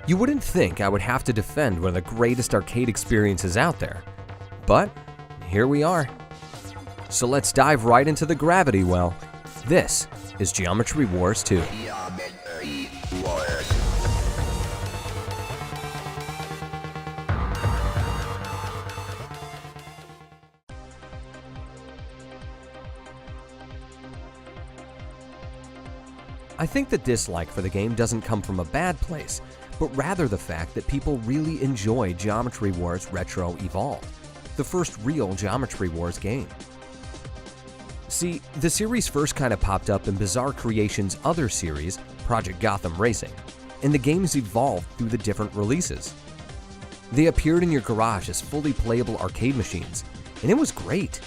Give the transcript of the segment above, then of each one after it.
You wouldn't think I would have to defend one of the greatest arcade experiences out there, but here we are. So let's dive right into the gravity well. This is Geometry Wars 2. Geometry Wars. I think the dislike for the game doesn't come from a bad place, but rather the fact that people really enjoy Geometry Wars Retro Evolved, the first real Geometry Wars game. See, the series first kind of popped up in Bizarre Creations' other series, Project Gotham Racing, and the games evolved through the different releases. They appeared in your garage as fully playable arcade machines, and it was great.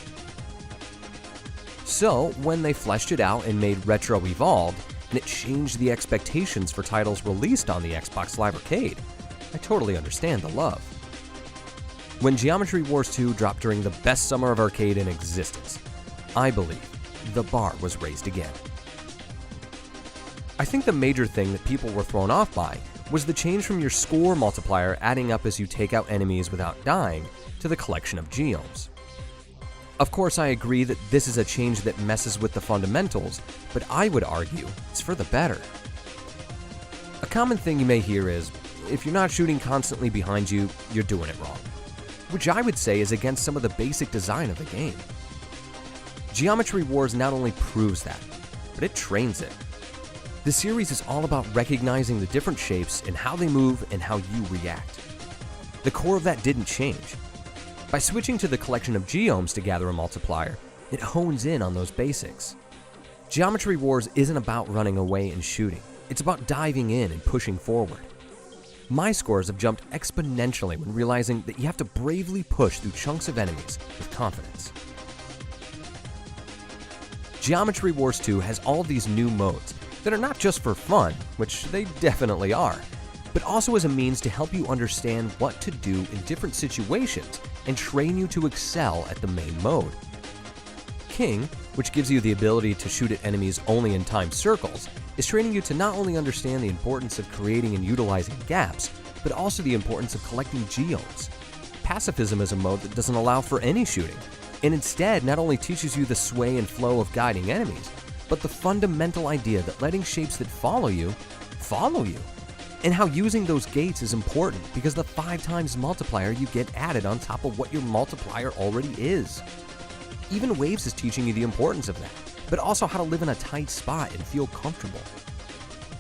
So, when they fleshed it out and made Retro Evolved, and it changed the expectations for titles released on the Xbox Live Arcade, I totally understand the love. When Geometry Wars 2 dropped during the best summer of arcade in existence, I believe the bar was raised again. I think the major thing that people were thrown off by was the change from your score multiplier adding up as you take out enemies without dying to the collection of geomes. Of course, I agree that this is a change that messes with the fundamentals, but I would argue it's for the better. A common thing you may hear is, if you're not shooting constantly behind you, you're doing it wrong, which I would say is against some of the basic design of the game. Geometry Wars not only proves that, but it trains it. The series is all about recognizing the different shapes and how they move and how you react. The core of that didn't change. By switching to the collection of geomes to gather a multiplier, it hones in on those basics. Geometry Wars isn't about running away and shooting, it's about diving in and pushing forward. My scores have jumped exponentially when realizing that you have to bravely push through chunks of enemies with confidence. Geometry Wars 2 has all these new modes that are not just for fun, which they definitely are, but also as a means to help you understand what to do in different situations and train you to excel at the main mode. King, which gives you the ability to shoot at enemies only in timed circles, is training you to not only understand the importance of creating and utilizing gaps, but also the importance of collecting geomes. Pacifism is a mode that doesn't allow for any shooting, and instead not only teaches you the sway and flow of guiding enemies, but the fundamental idea that letting shapes that follow you, and how using those gates is important because the 5 times multiplier you get added on top of what your multiplier already is. Even Waves is teaching you the importance of that, but also how to live in a tight spot and feel comfortable.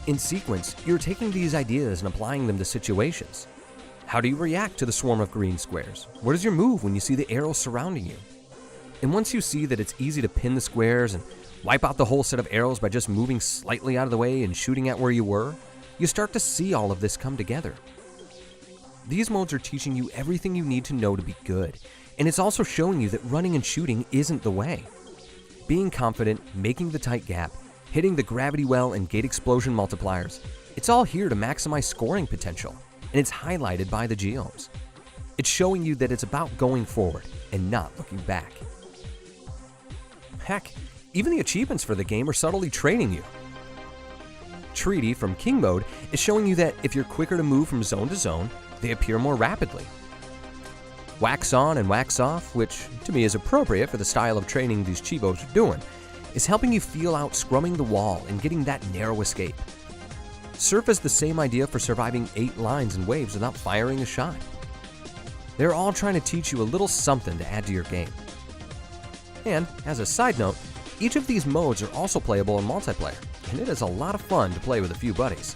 In sequence, you're taking these ideas and applying them to situations. How do you react to the swarm of green squares? What is your move when you see the arrows surrounding you? And once you see that it's easy to pin the squares and wipe out the whole set of arrows by just moving slightly out of the way and shooting at where you were, you start to see all of this come together. These modes are teaching you everything you need to know to be good, and it's also showing you that running and shooting isn't the way. Being confident, making the tight gap, hitting the gravity well and gate explosion multipliers, it's all here to maximize scoring potential, and it's highlighted by the geomes. It's showing you that it's about going forward and not looking back. Heck, even the achievements for the game are subtly training you. Treaty from King Mode is showing you that if you're quicker to move from zone to zone, they appear more rapidly. Wax On and Wax Off, which to me is appropriate for the style of training these cheapos are doing, is helping you feel out scrumming the wall and getting that narrow escape. Surf is the same idea for surviving 8 lines and waves without firing a shot. They're all trying to teach you a little something to add to your game. And, as a side note, each of these modes are also playable in multiplayer, and it is a lot of fun to play with a few buddies.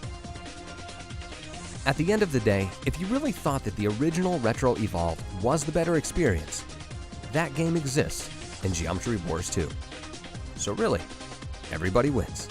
At the end of the day, if you really thought that the original Retro Evolved was the better experience, that game exists in Geometry Wars 2. So really, everybody wins.